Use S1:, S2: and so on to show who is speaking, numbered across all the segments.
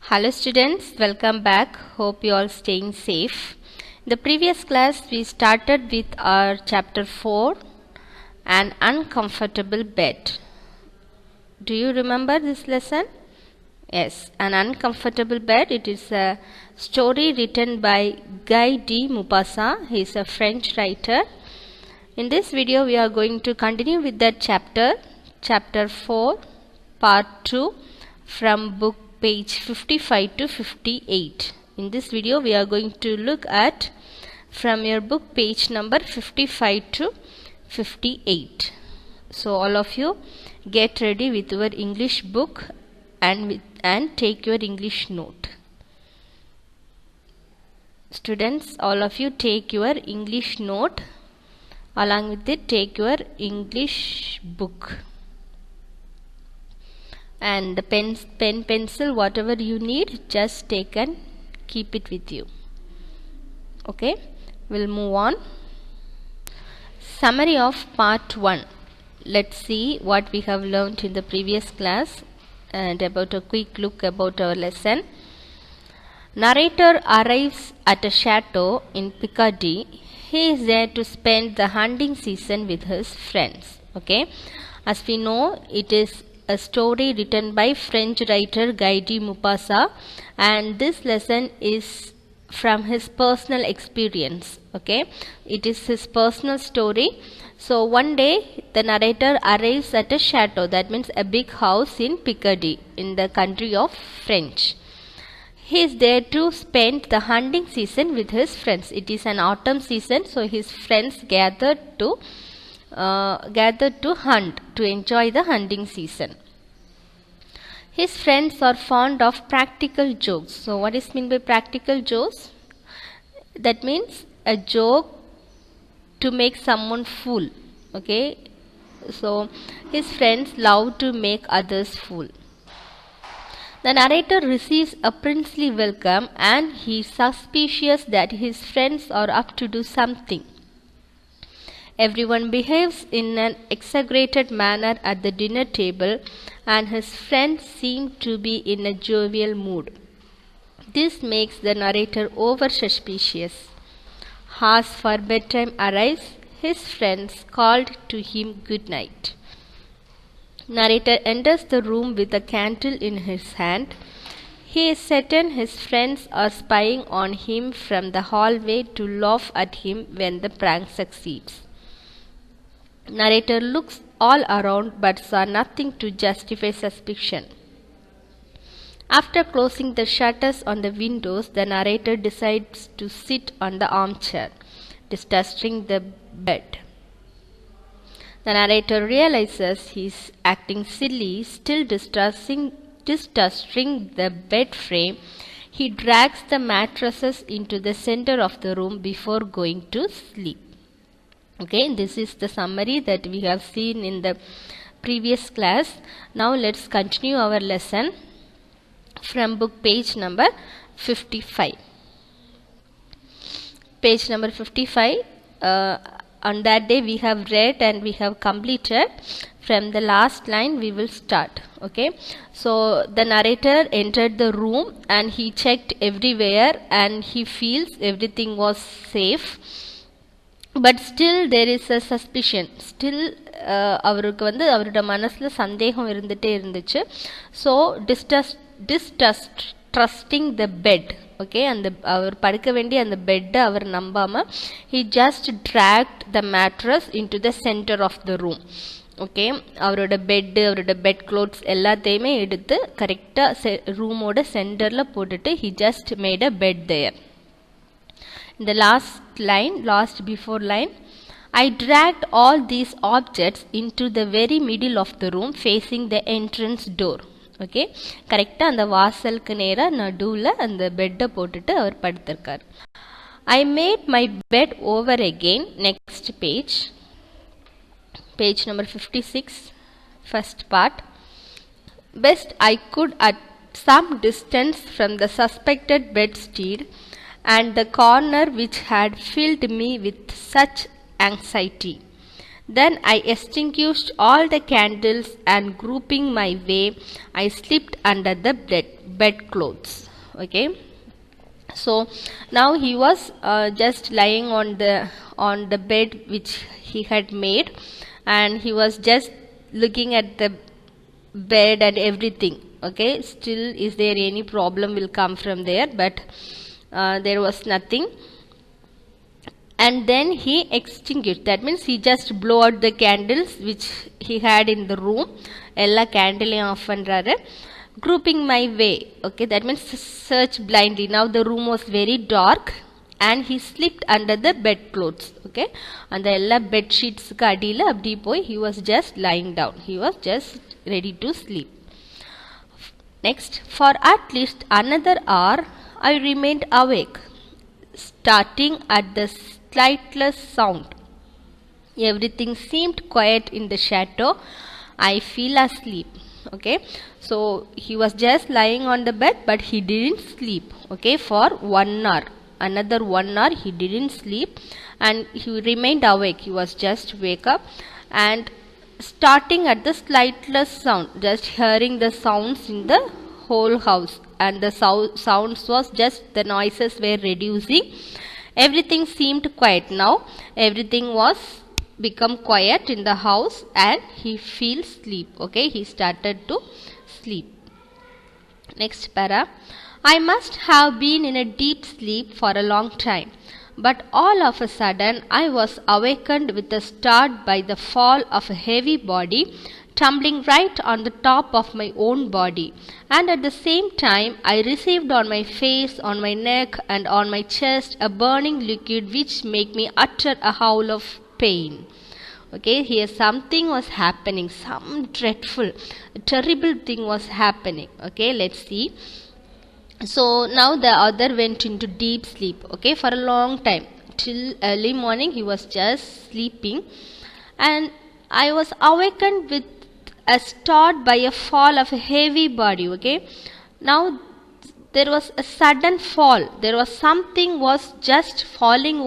S1: Hello students, welcome back. Hope you all staying safe. In the previous class we started with our chapter 4, an uncomfortable bed. Do you remember this lesson? Yes, an uncomfortable bed. It is a story written by Guy de Maupassant. He is a French writer. In this video we are going to continue with that chapter 4, part 2 from book page 55 to 58. In this video we are going to look at from your book page number 55 to 58. So all of you get ready with your English book and take your English note. Students, all of you take your English note, along with it take your English book. And the pen, pencil, whatever you need, just take and keep it with you. Okay, we'll move on. Summary of part 1. Let's see what we have learned in the previous class and about a quick look about our lesson. Narrator arrives at a chateau in Picardy. He is there to spend the hunting season with his friends. Okay, as we know, it is a story written by French writer Guy de Maupassant, and this lesson is from his personal experience. Okay, it is his personal story. So one day the narrator arrives at a chateau, that means a big house in Picardy in the country of French. He is there to spend the hunting season with his friends. It is an autumn season, so his friends gathered to hunt, to enjoy the hunting season. His friends are fond of practical jokes. So what is meant by practical jokes? That means a joke to make someone fool. Okay, so his friends love to make others fool. The narrator receives a princely welcome and he is suspicious that his friends are up to do something. Everyone behaves in an exaggerated manner at the dinner table and his friends seem to be in a jovial mood. This makes the narrator over suspicious. Hours for bedtime arrives. His friends called to him good night. Narrator enters the room with a candle in his hand. He is certain his friends are spying on him from the hallway to laugh at him when the prank succeeds. Narrator looks all around but saw nothing to justify suspicion. After closing the shutters on the windows, the narrator decides to sit on the armchair, distrusting the bed. The narrator realizes he is acting silly. Still distrusting the bed frame, he drags the mattresses into the center of the room before going to sleep. Okay, this is the summary that we have seen in the previous class. Now let's continue our lesson from book page number 55. Page number 55. On that day we have read and we have completed. From the last line we will start. Okay, so the narrator entered the room and he checked everywhere and he feels everything was safe. But still there is a suspicion. Still அவருக்கு அவரோட மனசுல சந்தேகம் இருந்துட்டே இருந்துச்சு. So distrusting the bed. Okay, அந்த அவர் படுக்க வேண்டிய அந்த பெட்டை அவர் நம்பாம he just dragged the mattress into the center of the room. Okay, அவரோட பெட்டு, அவரோட பெட் க்ளோத்ஸ் எல்லாத்தையுமே எடுத்து கரெக்டாக ரூமோட சென்டரில் போட்டுட்டு he just made a bed there. In the last before line, I dragged all these objects into the very middle of the room facing the entrance door. Okay, கரெக்டாக அந்த வாசலுக்கு நேராக நடுவில் அந்த பெட்டை போட்டுட்டு அவர் படுத்திருக்கார். I made my bed over again. Next page. Page number 56, first part. Best I could at some distance from the suspected bedstead and the corner which had filled me with such anxiety. Then I extinguished all the candles and groping my way, I slipped under the bedclothes. Okay, so now he was just lying on the bed which he had made, and he was just looking at the bed and everything. Okay, still is there any problem will come from there, but there was nothing. And then he extinguished, that means he just blow out the candles which he had in the room. Ella candle off pandraru, groping my way. Okay, that means search blindly. Now the room was very dark and he slipped under the bedclothes. Okay, and the ella bed sheets ku adila abdi poi he was just lying down, he was just ready to sleep. Next, for at least another hour I remained awake, starting at the slightest sound. Everything seemed quiet in the shadow. I fell asleep. Okay, so he was just lying on the bed, but he didn't sleep. Okay, for 1 hour, another 1 hour he didn't sleep, and he remained awake. He was just wake up and starting at the slightest sound, just hearing the sounds in the whole house, and the sounds was just the noises were reducing. Everything seemed quiet now. Everything was become quiet in the house, and he feel sleep. Okay, he started to sleep. Next para. I must have been in a deep sleep for a long time, but all of a sudden I was awakened with a start by the fall of a heavy body tumbling right on the top of my own body, and at the same time I received on my face, on my neck, and on my chest a burning liquid which made me utter a howl of pain. Okay, here something was happening, some dreadful, terrible thing was happening. Okay, let's see. So now the other went into deep sleep. Okay, for a long time, till early morning he was just sleeping, and I was awakened with a start by a fall of a heavy body. Okay, now there was a sudden fall, there was something was just falling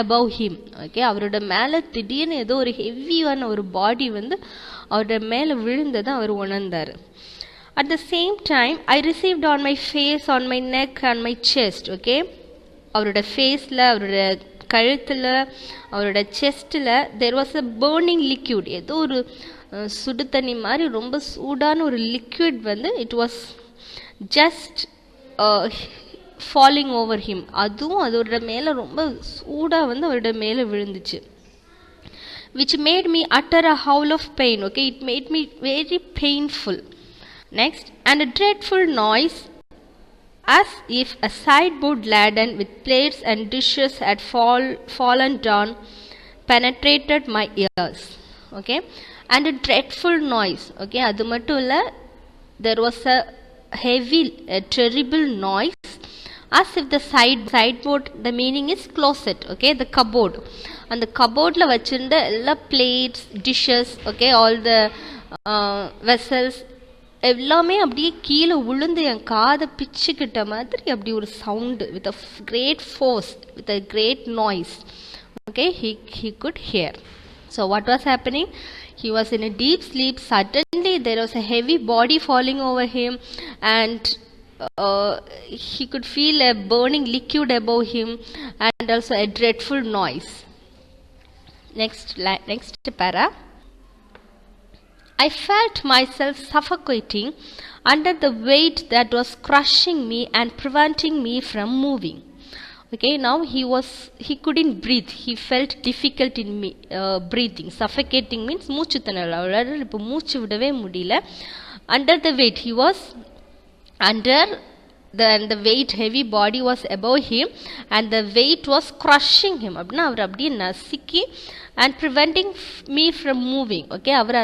S1: above him. Okay, அவரோட மேலே திடீர்னு ஏதோ ஒரு ஹெவியான ஒரு பாடி வந்து அவரோட மேலே விழுந்ததை அவர் உணர்ந்தார். At the same time I received on my face, on my neck, and my chest. Okay, அவரோட ஃபேஸில், அவரோட கழுத்தில், அவரோட செஸ்ட்டில் there was a burning liquid, ஏதோ ஒரு சுடு தண்ணி மாதிரி ரொம்ப சூடான ஒரு லிக்விட் வந்து it was just falling over him. அதுவும் அதோட மேலே ரொம்ப சூடாக வந்து அவரோட மேலே விழுந்துச்சு. which made me utter a howl of pain. Okay, it made me very painful. Next, and a dreadful noise as if a sideboard laden with plates and dishes had fallen down penetrated my ears. Okay, and a dreadful noise. Okay, adu mattum illa, there was a heavy, terrible noise as if the sideboard, the meaning is closet. Okay, the cupboard, and the cupboard la vachirunda ella plates, dishes, okay, all the vessels எல்லாமே அப்படியே கீழே விழுந்து என் காதை பிச்சுக்கிட்ட மாதிரி அப்படி ஒரு sound with a great force, with a great noise. Okay, he could hear. So what was happening? He was in a deep sleep. Suddenly there was a heavy body falling over him, and he could feel a burning liquid above him, and also a dreadful noise. Next para. I felt myself suffocating under the weight that was crushing me and preventing me from moving. Okay, now he couldn't breathe. He felt difficult in breathing. Suffocating means மூச்சு திணறல். அவரால் இப்போ மூச்சு விடவே முடியல. Under the weight, he was under the weight, heavy body was above him, and the weight was crushing him. அப்படின்னா அவர் அப்படியே நசுக்கி and preventing me from moving. Okay, அவர்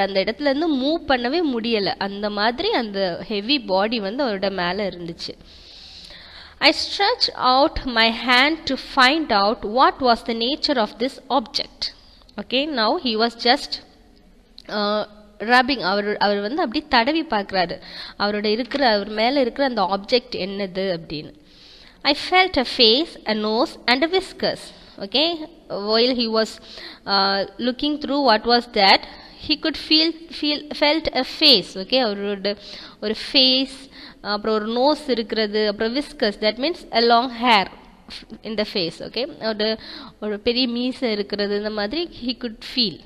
S1: அந்த இடத்துல இருந்து மூவ் பண்ணவே முடியலை. அந்த மாதிரி அந்த ஹெவி பாடி வந்து அவரோட மேலே இருந்துச்சு. I stretched out my hand to find out what was the nature of this object. Okay, now he was just rubbing. அவர் வந்து அப்படி தடவி பார்க்குறாரு அவர் மேலே இருக்கிற அந்த ஆப்ஜெக்ட் என்னது அப்படின்னு. I felt a face, a nose, and a whiskers. Okay, while he was looking through what was that, he could felt a face. Okay, ஒரு face, அப்புறம் ஒரு nose இருக்கிறது, அப்புறம் whiskers, that means a long hair in the face. Okay, ஒரு பெரிய மீசை இருக்கிறது, இந்த மாதிரி he could feel.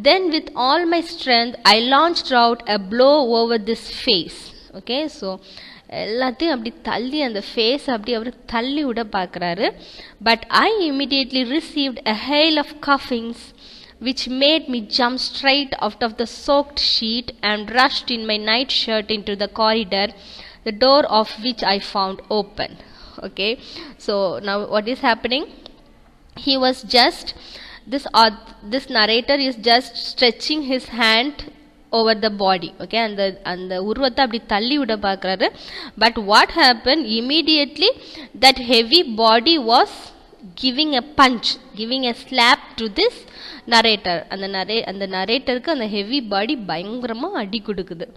S1: Then with all my strength I launched out a blow over this face. Okay, so எல்லாத்தையும் அப்படி தள்ளி அந்த ஃபேஸ் அப்படி அவர் தள்ளி விட பார்க்குறாரு. But I immediately received a hail of cuffings which made me jump straight out of the soaked sheet and rushed in my night shirt into the corridor, the door of which I found open. Okay, so now what is happening? He was just this narrator is just stretching his hand over the body. Okay, அந்த உருவத்தை அப்படி தள்ளி விட பார்க்குறாரு. But what happened? Immediately that heavy body was giving a punch, giving a slap to this narrator. அந்த narratorக்கு அந்த heavy body பயங்கரமா அடி கொடுக்குது.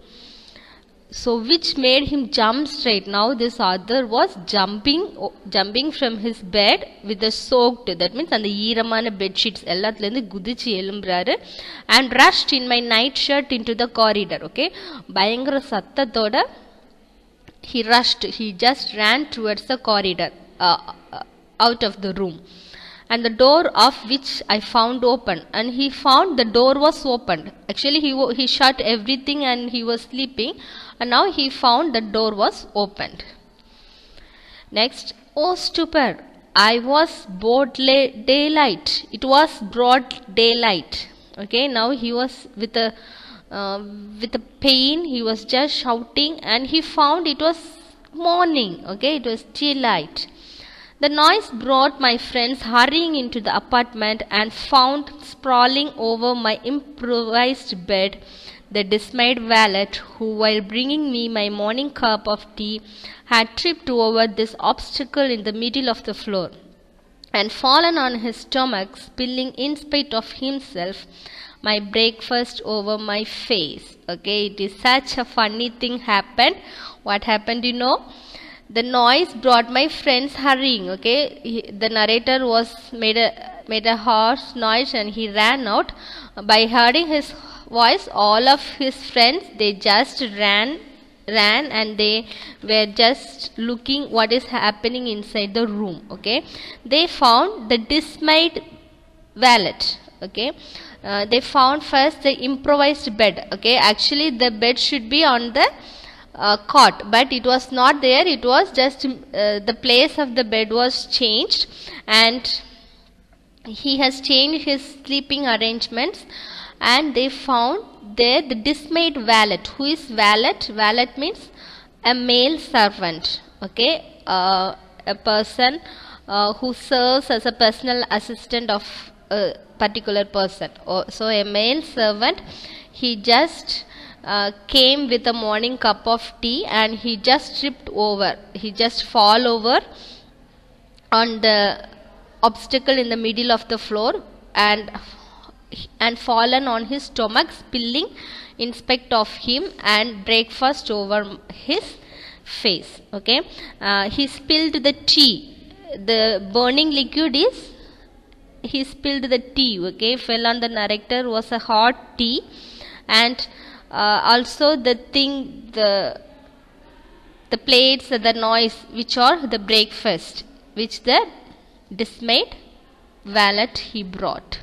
S1: So which made him jump straight. Now this author was jumping from his bed with the soaked, that means அந்த ஈரமான bedsheets எல்லாத்துலேருந்து குதிச்சு எழும்புறாரு. And rushed in my night shirt into the corridor. Okay, பயங்கர சத்தத்தோட he just ran towards the corridor, out of the room, and the door of which I found open. And he found the door was opened. Actually he shut everything and he was sleeping, and now he found the door was opened. Next, oh stupor, I was broad daylight. It was broad daylight. Okay, now he was with a pain, he was just shouting, and he found it was morning. Okay, it was daylight. The noise brought my friends hurrying into the apartment and found sprawling over my improvised bed the dismayed valet, who, while bringing me my morning cup of tea, had tripped over this obstacle in the middle of the floor and fallen on his stomach, spilling in spite of himself my breakfast over my face. Okay, it is such a funny thing happened. What happened, you know? The noise brought my friends hurrying. Okay, the narrator was made a harsh noise and he ran out. By hearing his voice, all of his friends, they just ran and they were just looking what is happening inside the room. Okay, they found the dismayed valet. Okay, they found first the improvised bed. Okay, actually the bed should be on the cot, but it was not there. It was just the place of the bed was changed, and he has changed his sleeping arrangements. And they found there the dismayed valet. Who is valet? Valet means a male servant. Okay, a person who serves as a personal assistant of a particular person. So a male servant, he just came with a morning cup of tea and he just tripped over. He just fall over on the obstacle in the middle of the floor and fallen on his stomach, spilling in spite of him and breakfast over his face. Okay, he spilled the tea. The burning liquid is he spilled the tea. Okay, fell on the narrator was a hot tea, and also the plates, the noise, which are the breakfast, which the dismayed valet he brought.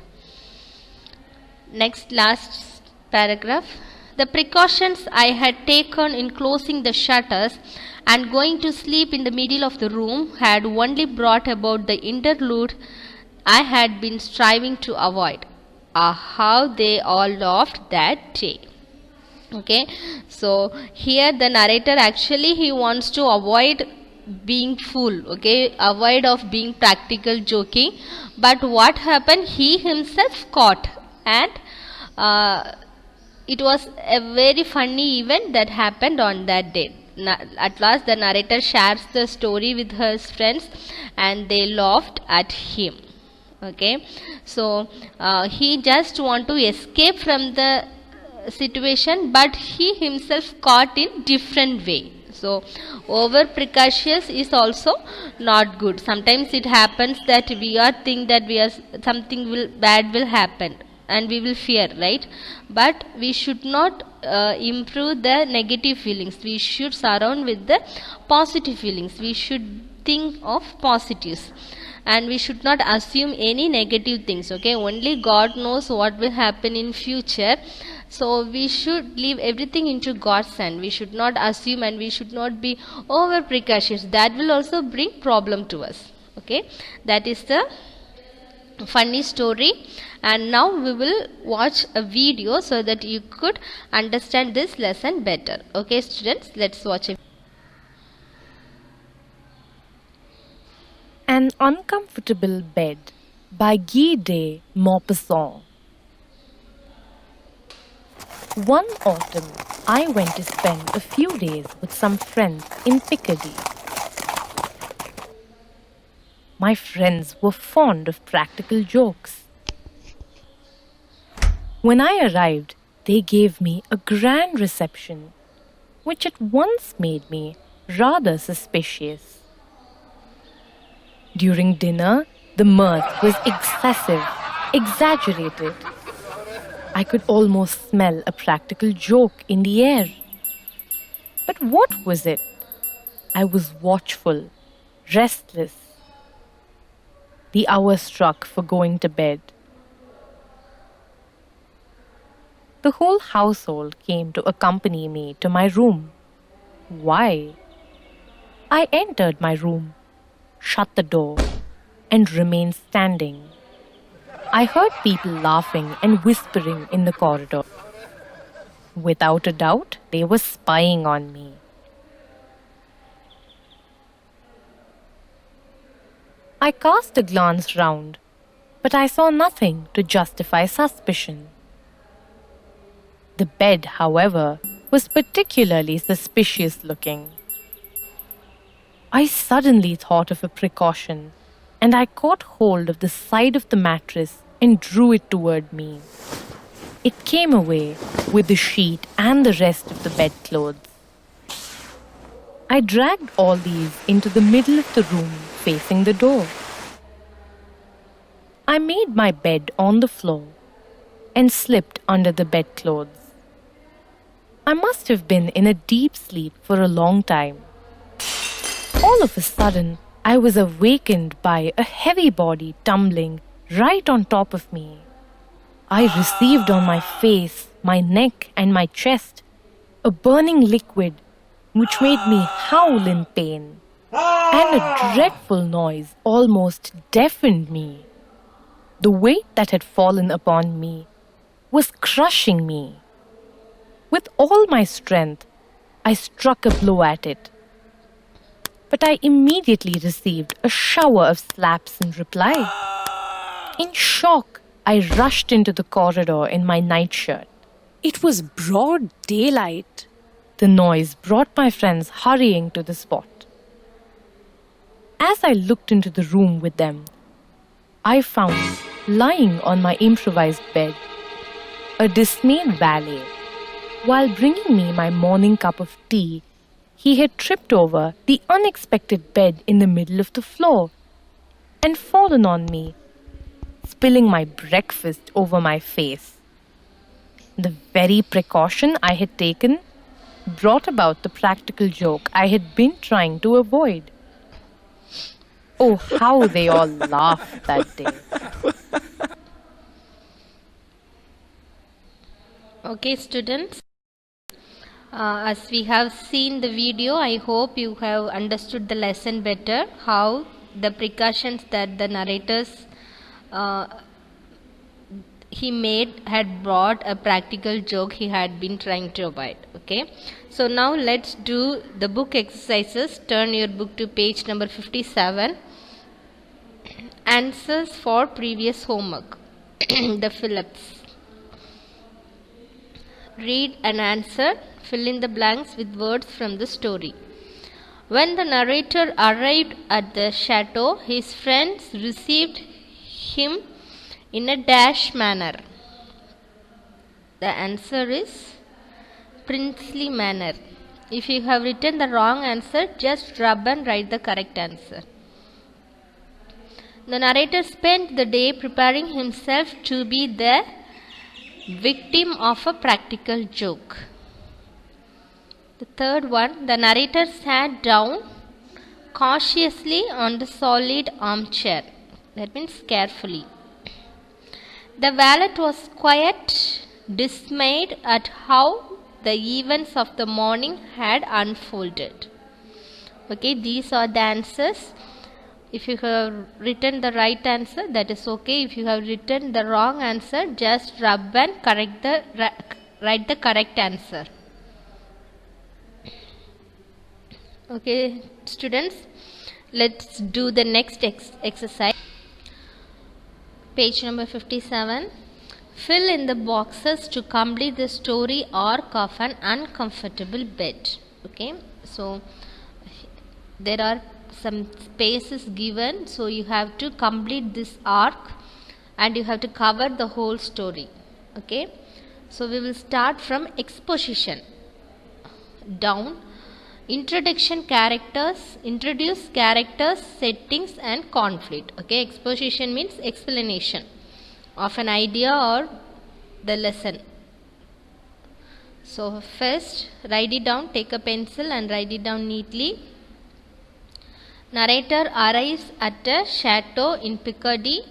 S1: Next, last paragraph. The precautions I had taken in closing the shutters and going to sleep in the middle of the room had only brought about the interlude I had been striving to avoid. How they all laughed that day. Okay, so here the narrator actually he wants to avoid being fool. Okay, avoid of being practical joking, but what happened, he himself caught, and it was a very funny event that happened on that day. At last the narrator shares the story with his friends and they laughed at him. Okay, so he just want to escape from the situation, but he himself caught in different way. So over precautious is also not good. Sometimes it happens that we are think that something bad will happen, and we will fear, right? But we should not improve the negative feelings. We should surround with the positive feelings. We should think of positives, and we should not assume any negative things. Okay, only God knows what will happen in future, so we should leave everything into God's hand. We should not assume, and we should not be over precautious. That will also bring problem to us. Okay, that is the funny story. And now we will watch a video so that you could understand this lesson better. Okay students, let's watch it.
S2: An Uncomfortable Bed by Guy de Maupassant. One autumn, I went to spend a few days with some friends in Picardy. My friends were fond of practical jokes. When I arrived, they gave me a grand reception, which at once made me rather suspicious. During dinner, the mirth was excessive, exaggerated. I could almost smell a practical joke in the air. But what was it? I was watchful, restless. The hour struck for going to bed. The whole household came to accompany me to my room. Why? I entered my room, shut the door, and remained standing. I heard people laughing and whispering in the corridor. Without a doubt, they were spying on me. I cast a glance round, but I saw nothing to justify suspicion. The bed, however, was particularly suspicious looking. I suddenly thought of a precaution, and I caught hold of the side of the mattress and drew it toward me. It came away with the sheet and the rest of the bedclothes. I dragged all these into the middle of the room, facing the door. I made my bed on the floor and slipped under the bedclothes. I must have been in a deep sleep for a long time. All of a sudden, I was awakened by a heavy body tumbling right on top of me. I received on my face, my neck, and my chest a burning liquid which made me howl in pain, and a dreadful noise almost deafened me. The weight that had fallen upon me was crushing me. With all my strength, I struck a blow at it, but I immediately received a shower of slaps in reply. In shock, I rushed into the corridor in my nightshirt.
S3: It was broad daylight.
S2: The noise brought my friends hurrying to the spot. As I looked into the room with them, I found, lying on my improvised bed, a dismayed valet. While bringing me my morning cup of tea, he had tripped over the unexpected bed in the middle of the floor and fallen on me, spilling my breakfast over my face. The very precaution I had taken brought about the practical joke I had been trying to avoid. Oh, how they all laughed that day.
S1: Okay students, as we have seen the video, I hope you have understood the lesson better, how the precautions that the narrators he made had brought a practical joke he had been trying to avoid. Okay, so now let's do the book exercises. Turn your book to page number 57. Answers for previous homework. The Phillips. Read and answer. Fill in the blanks with words from the story. When the narrator arrived at the chateau, his friends received him in a dash manner. The answer is princely manner. If you have written the wrong answer, just rub and write the correct answer. The narrator spent the day preparing himself to be the victim of a practical joke. The third one, the narrator sat down cautiously on the solid armchair. That means carefully. The valet was quite dismayed at how the events of the morning had unfolded. Okay, these are the answers. If you have written the right answer, that is okay. If you have written the wrong answer, just rub and write the correct answer. Okay, students, let's do the next exercise. Page number 57. Fill in the boxes to complete the story arc of an uncomfortable bed. Okay, so there are some spaces given, so you have to complete this arc and you have to cover the whole story. Okay, so we will start from exposition down. Introduce characters, settings and conflict. Okay, exposition means explanation of an idea or the lesson. So first write it down, take a pencil and write it down neatly. Narrator arrives at a chateau in Picardy.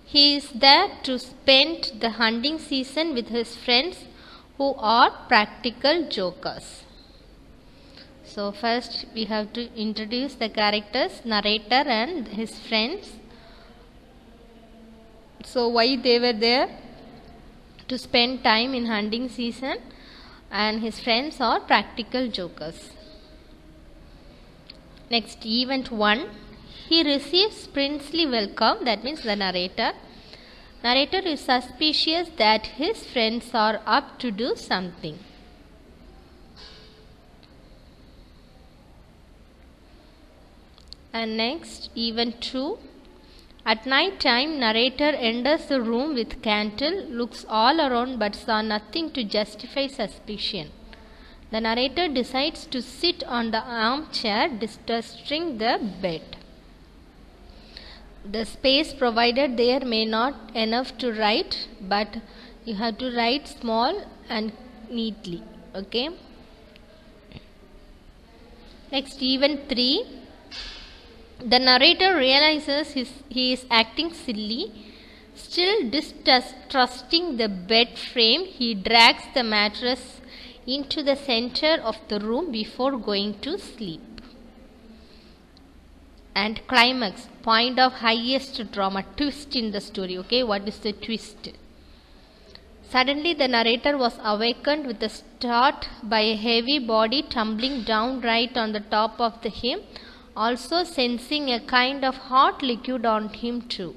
S1: He is there to spend the hunting season with his friends who are practical jokers. So first we have to introduce the characters, narrator and his friends. So why they were there? To spend time in hunting season, and his friends are practical jokers. Next, event 1. He receives princely welcome, that means the narrator. Narrator is suspicious that his friends are up to do something. And next, event 2. At night time, narrator enters the room with candle, looks all around but saw nothing to justify suspicion. The narrator decides to sit on the armchair, distrusting the bed. The space provided there may not enough to write, but you have to write small and neatly. Okay. Next, event 3. The narrator realizes he is acting silly. Still distrusting the bed frame, he drags the mattress into the center of the room before going to sleep. And climax, point of highest drama, twist in the story. Okay, what is the twist? Suddenly the narrator was awakened with a start by a heavy body tumbling down right on the top of him, also sensing a kind of hot liquid on him too.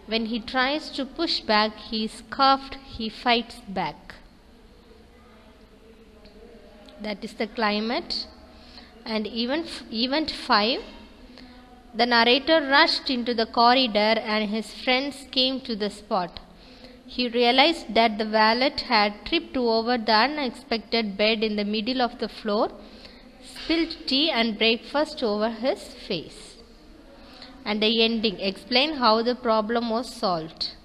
S1: When he tries to push back, he is cuffed, he fights back. That is the climate. And event 5. The narrator rushed into the corridor and his friends came to the spot. He realized that the valet had tripped over the unexpected bed in the middle of the floor, spilled tea and breakfast over his face. And the ending, explain how the problem was solved.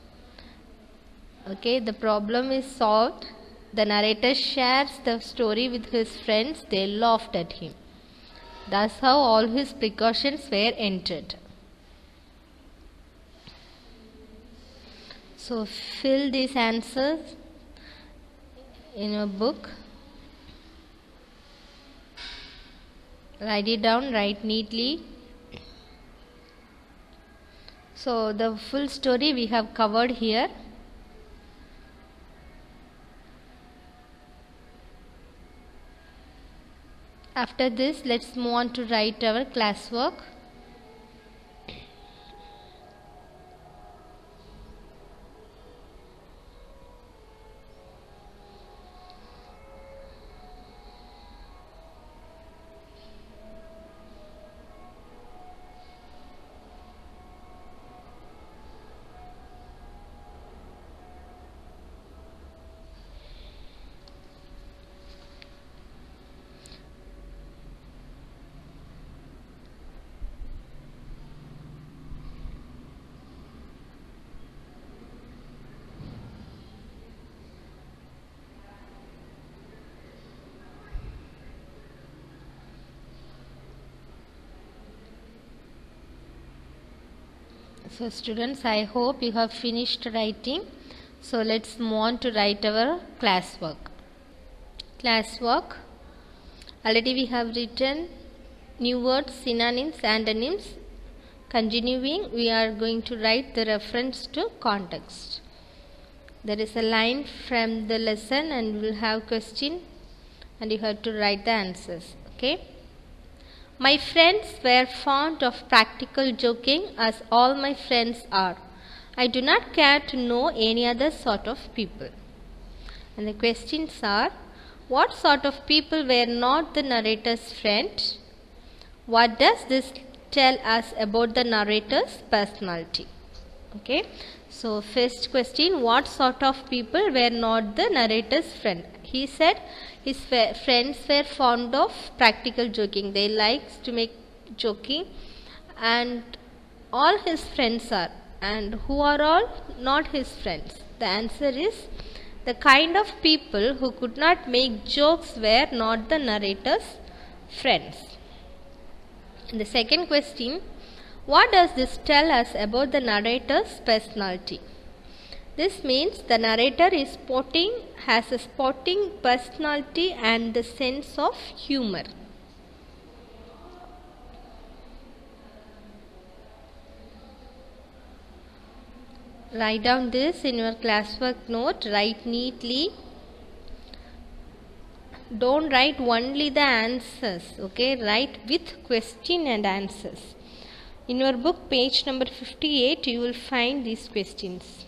S1: Okay, the problem is solved. The narrator shares the story with his friends. They laughed at him. That's how all his precautions were entered. So fill these answers in your book. Write it down, write neatly. So the full story we have covered here. After this, let's move on to write our classwork. So students, I hope you have finished writing. So let's move on to write our classwork. Classwork. Already we have written new words, synonyms, antonyms. Continuing, we are going to write the reference to context. There is a line from the lesson and we will have question and you have to write the answers. Okay. My friends were fond of practical joking as all my friends are. I do not care to know any other sort of people. And the questions are, what sort of people were not the narrator's friend? What does this tell us about the narrator's personality? Okay. So first question, what sort of people were not the narrator's friend? He said his friends were fond of practical joking. They liked to make joking and all his friends are. And who are all not his friends? The answer is the kind of people who could not make jokes were not the narrator's friends. And the second question, what does this tell us about the narrator's personality? This means the narrator has a sporting personality and the sense of humor. Write down this in your classwork note. Write neatly. Don't write only the answers. Okay, write with question and answers. In your book, page number 58, you will find these questions.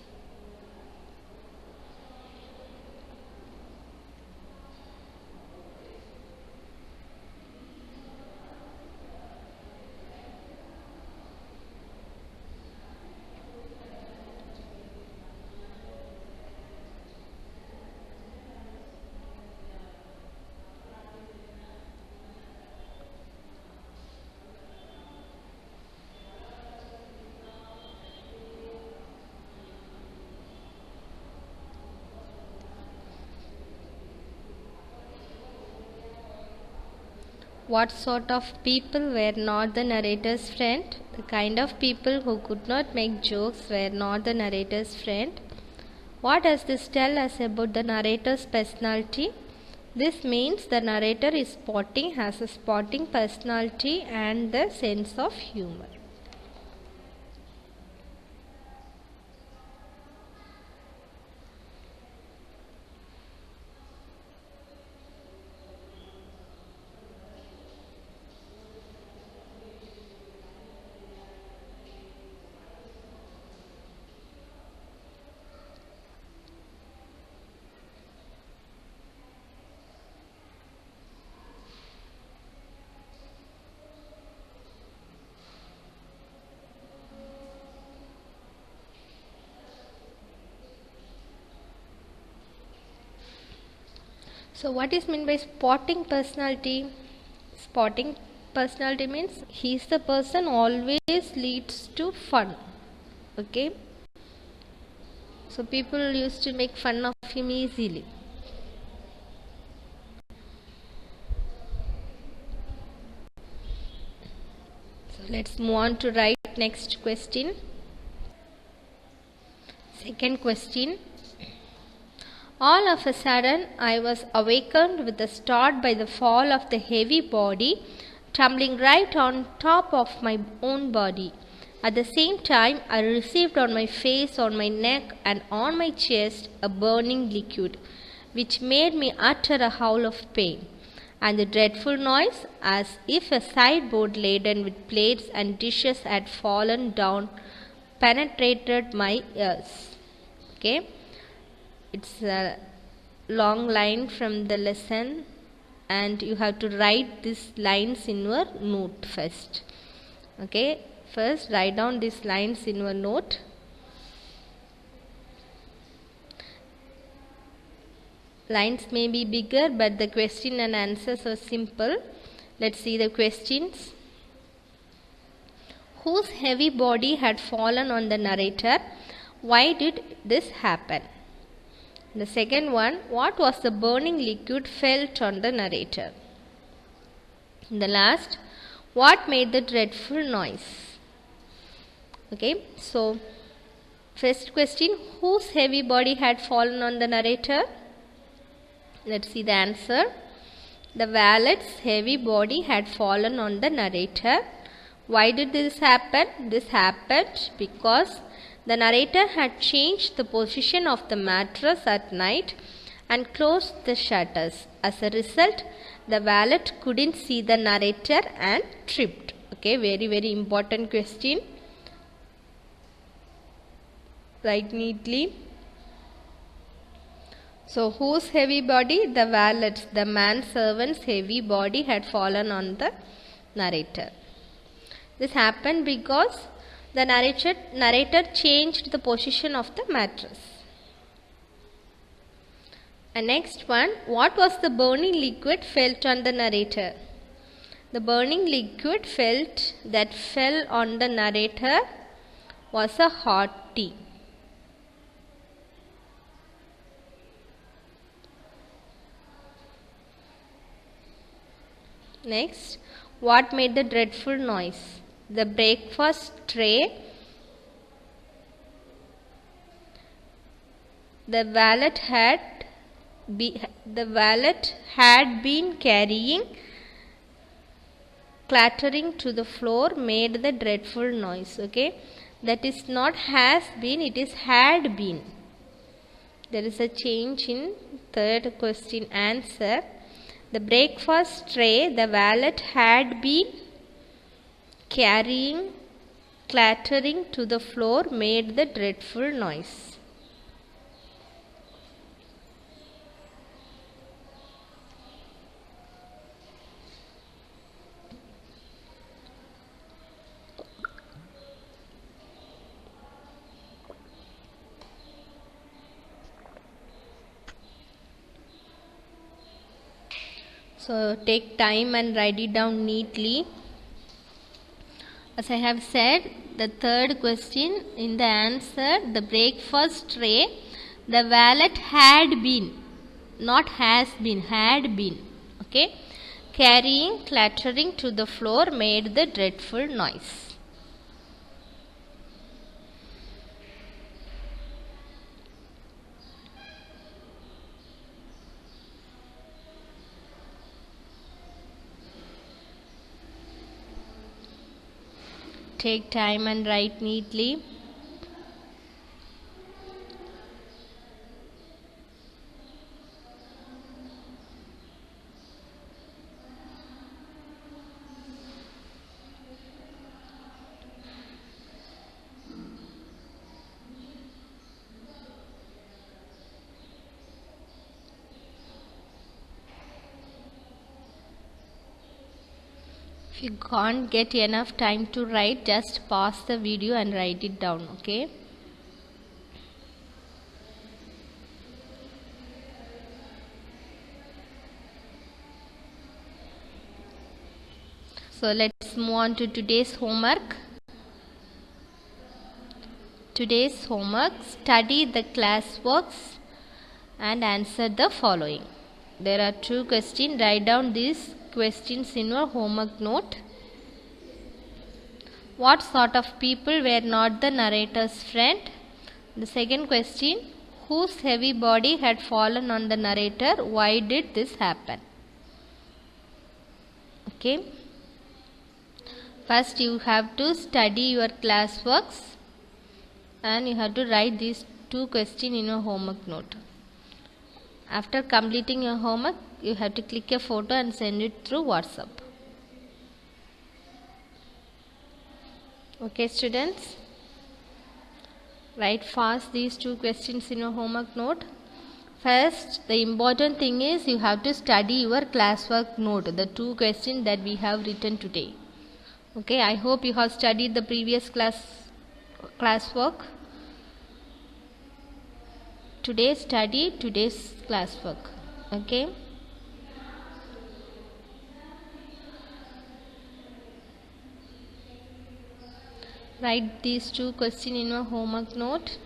S1: What sort of people were not the narrator's friend? The kind of people who could not make jokes were not the narrator's friend. What does this tell us about the narrator's personality? This means the narrator has a sporting personality and the sense of humor. So what is meant by sporting personality? Sporting personality means he is the person always leads to fun. Okay. So people used to make fun of him easily. So let's move on to write next question. Second question. All of a sudden, I was awakened with a start by the fall of the heavy body, tumbling right on top of my own body. At the same time, I received on my face, on my neck, and on my chest a burning liquid, which made me utter a howl of pain. And the dreadful noise, as if a sideboard laden with plates and dishes had fallen down, penetrated my ears. Okay. It's a long line from the lesson and you have to write these lines in your note first. Okay, first write down these lines in your note. Lines may be bigger but the question and answers are simple. Let's see the questions. Whose heavy body had fallen on the narrator? Why did this happen? The second one, what was the burning liquid felt on the narrator? The last, what made the dreadful noise? Okay, so first question, whose heavy body had fallen on the narrator? Let's see the answer. The valet's heavy body had fallen on the narrator. Why did this happen? This happened because the narrator had changed the position of the mattress at night and closed the shutters. As a result, the valet couldn't see the narrator and tripped. Okay, very important question. Write neatly. So, whose heavy body? The valet's, the manservant's heavy body had fallen on the narrator. This happened because the narrator changed the position of the mattress. And next one, what was the burning liquid felt on the narrator? The burning liquid that fell on the narrator was a hot tea. Next, what made the dreadful noise? The breakfast tray. The valet had been carrying, clattering to the floor, made the dreadful noise. Okay, that is not has been, it is had been. There is a change in third question answer. The breakfast tray the valet had been carrying, clattering to the floor, made the dreadful noise. So take time and write it down neatly. As I have said, the third question in the answer, the breakfast tray, the valet had been, not has been, had been. Okay, carrying, clattering to the floor, made the dreadful noise. Take time and write neatly. If you can't get enough time to write, just pause the video and write it down. Okay. So let's move on to today's homework. Today's homework, study the classworks and answer the following. There are 2 questions. Write down these questions in your homework note. What sort of people were not the narrator's friend? The second question, whose heavy body had fallen on the narrator? Why did this happen? Okay. First you have to study your classworks and you have to write these 2 questions in your homework note. After completing your homework, you have to click a photo and send it through WhatsApp. Okay students, write fast these 2 questions in your homework note. First, the important thing is you have to study your classwork note, the 2 questions that we have written today. Okay, I hope you have studied the previous classwork. Today study today's classwork. Okay. Write these 2 questions in your homework note.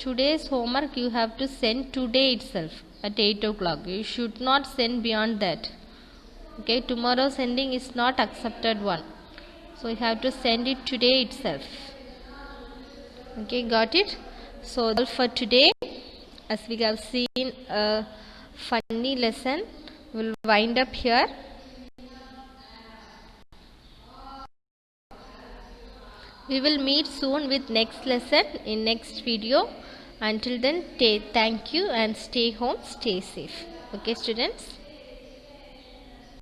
S1: Today's homework you have to send today itself. at 8 o'clock. You should not send beyond that. Okay, tomorrow sending is not accepted one. So you have to send it today itself. Okay, got it? So all for today. As we have seen a funny lesson, we'll wind up here. We will meet soon with next lesson in next video. Until then, thank you and stay home, stay safe. Okay, students.